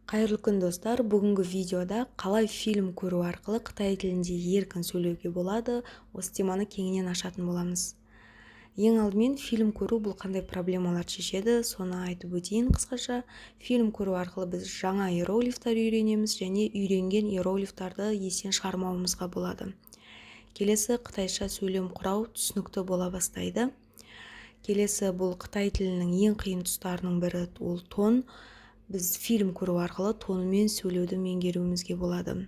Қайырлы күн достар, бүгінгі видеода қалай фильм көру арқылы Қытай тілінде еркін сөйлеуге болады, осы теманы кеңінен ашатын боламыз. Ең алдымен фильм көру бұл қандай проблемаларды шешеді, соны айтып өтейін қысқаша. Фильм көру арқылы біз жаңа иероглифтар үйренеміз және үйренген иероглифтарды естен шығармауымызға болады. Келесі қытайша сөйлем құрау түсінікті бола бастайды. Келесі бұл Қытай тілінің ең қиын тұстарының бірі ол тон. Біз фильм көру арқылы тонымен сөйлеуді меңгеруімізге болады.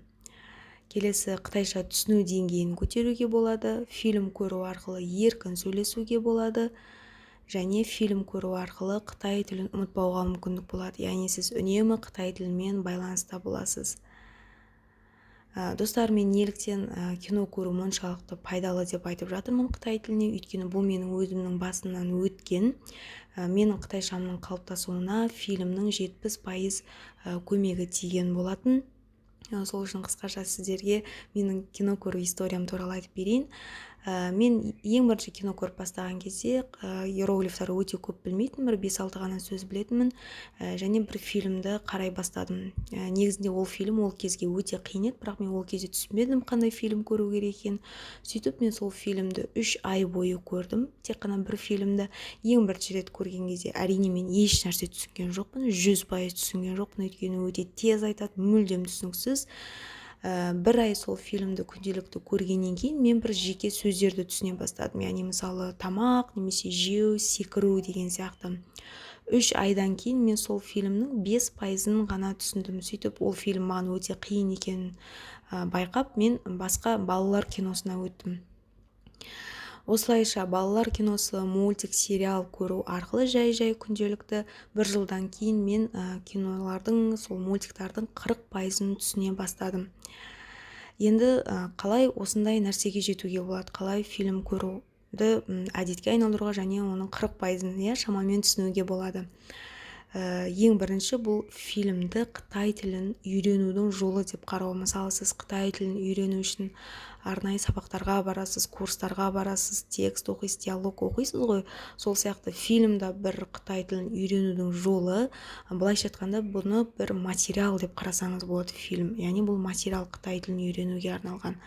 Келесі қытайша түсіну деңгейін көтеруге болады. Фильм көру арқылы еркін сөйлесуге болады. Және фильм көру арқылы Қытай тілін ұмытпауға мүмкіндік болады. Яғни сіз үнемі Қытай тілімен байланыста боласыз. Достар, мен неліктен кино көру мұншалықты пайдалы деп айтып жатырмын Қытай тіліне, өйткені бұл менің өзімнің басымнан өткен. Менің қытайшамның қалыптасуына фильмнің 70% көмегі тиген болатын. Сол үшін қысқаша сіздерге менің кино көру историям туралы айтып берейін. Мен ең бірінші кино көріп бастаған кезде иероглифтарды өте көп білмейтінмін, 5-6 ғана сөз білетінмін, және бір фильмді қарай бастадым. Негізінде ол фильм ол кезге өте қиын еді, бірақ мен ол кезде түсінбедім қандай фильм көру керек екенін. Сөйтіп мен сол фильмді 3 ай бойы көрдім. Тек қана бір фильмді ең бірінші рет көрген кезде әрине мен еш нәрсе түсінген жоқпын, 100% түсінген жоқпын, өйткені өте тез айтады, мүлдем түсініксіз. Бір ай сол фильмді күнделікті көргеннен кейін мен бір жеке сөздерді түсіне бастадым. Яғни мысалы тамақ, немесе жеу, секіру деген сияқты. 3 айдан кейін мен сол фильмнің 5%-ын ғана түсіндім. Сөйтіп ол фильм маған өте қиын екенін байқап, мен басқа балалар киносына өттім. Осылайша балалар киносы, мультик, сериал көру арқылы жай күнделікті бір жылдан кейін мен кинолардың, сол мультиктардың 40%-ын түсіне бастадым. Енді қалай осындай нәрсеге жетуге болады, қалай фильм көруді әдетке айналдыруға және оның 40%-ын шамамен түсінуге болады. Ең бірінші бұл фильмді Қытай тілін үйренудің жолы деп қарау. Мысалы, сіз Қытай тілін үйрену үшін арнайы сабақтарға барасыз, курстарға барасыз, текст оқисыз, диалог оқисыз ғой. Сол сияқты фильмда бір Қытай тілін үйренудің жолы. Былайша айтқанда, бұны бір материал деп қарасаңыз болады фильм. Яғни бұл материал Қытай тілін үйренуге арналған.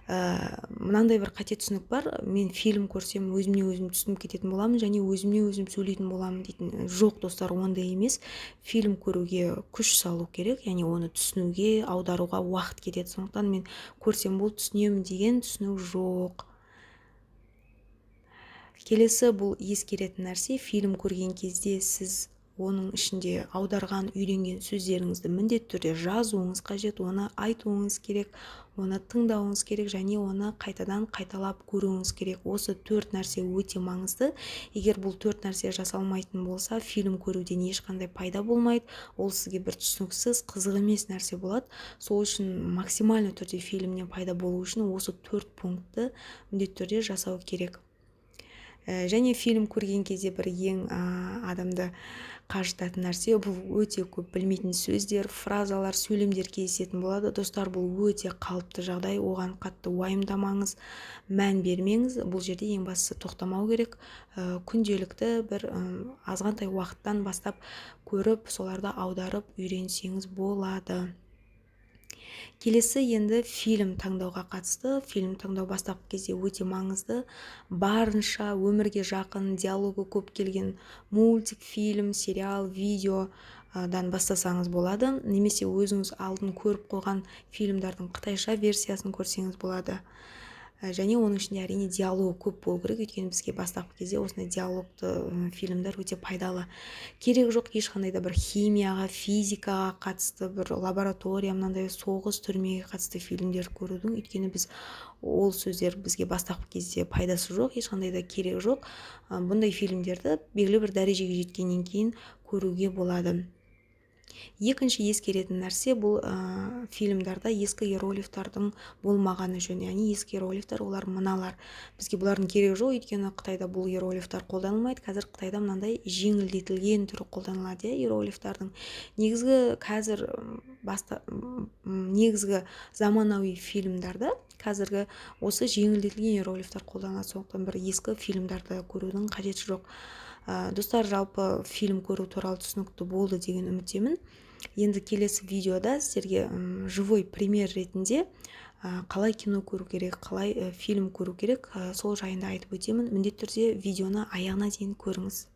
Мынандай бір қате түсінік бар, мен фильм көрсем өзімне өзім түсініп кететін боламын және өзімне өзім сөйлейтін боламын дейтін. Жоқ достар, ондай емес. Фильм көруге күш салу керек, яғни оны түсінуге, аударуға уақыт кетеді. Сондықтан мен көрсем болды, түсінемін деген түсінік жоқ. Келесі бұл ескеретін нәрсе, фильм көрген кезде сіз оның ішінде аударған, үйренген сөздеріңізді міндетті түрде жазуыңыз қажет, оны айтуыңыз керек, оны тыңдауыңыз керек және оны қайтадан қайталап көруіңіз керек. Осы 4 нәрсе өте маңызды. Егер бұл 4 нәрсе жасалмайтын болса, фильм көруден ешқандай пайда болмайды. Ол сізге бір түсініксіз, қызық емес нәрсе болады. Сол үшін максимальны түрде фильмнен пайда болу үшін осы 4 пунктті міндетті түрде жасау керек. Және фильм көрген кезде бір ең адамды қажытатын нәрсе, бұл өте көп білмейтін сөздер, фразалар, сөйлемдер кездесетін болады. Достар, бұл өте қалыпты жағдай, оған қатты уайымдамаңыз, мән бермеңіз. Бұл жерде ең бастысы тоқтамау керек. Күнделікті бір азғантай уақыттан бастап көріп, соларды аударып үйренсеңіз болады. Келесі енді фильм таңдауға қатысты. Фильм таңдау бастапқы кезде өте маңызды. Барынша өмірге жақын, диалогы көп келген мультик, фильм, сериал, видеодан бастасаңыз болады. Немесе өзіңіз алдын көріп қойған фильмдардың қытайша версиясын көрсеңіз болады. Және оның ішінде әрине диалог көп болу керек, өйткені бізге бастапқы кезде осындай диалогты фильмдер өте пайдалы. Керек жоқ ешқандай да бір химияға, физикаға қатысты, бір лаборатория, мынандай соғыс, түрмеге қатысты фильмдер көрудің, өйткені біз ол сөздер бізге бастапқы кезде пайдасы жоқ, ешқандай да керек жоқ. Бұндай фильмдерді белгілі бір дәрежеге жеткеннен кейін көруге болады. Екінші ескеретін нәрсе, бұл фильмдарда ескі иероглифтардың болмағаны жөн. Яғни ескі иероглифтар олар мыналар. Бізге бұлардың керегі жоқ, өйткені Қытайда бұл иероглифтар қолданылмайды. Қазір Қытайда мынандай жеңілдетілген түрі қолданылады иероглифтардың. Негізгі заманауи фильмдарда қазіргі осы жеңілдетілген иероглифтар қолданылады. Сондықтан бір ескі фильмдарды көрудің қажеті жоқ. Достар, жалпы фильм көру туралы түсінікті болды деген үміттемін. Енді келесі видеода сіздерге живой пример ретінде қалай кино көру керек, қалай фильм көру керек, сол жайында айтып өтемін. Міндетті түрде видеоны аяғына дейін көріңіз.